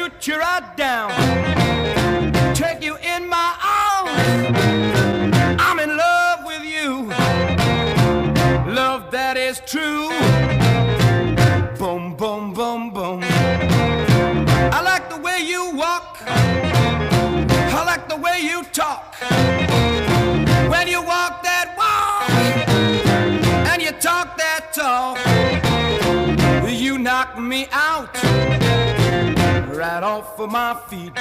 shoot you right down, take you in my arms. I'm in love with you, love that is true. Boom, boom, boom, boom. I like the way you walk, I like the way you talk. When you walk that walk and you talk that talk, you knock me out right off of my feet.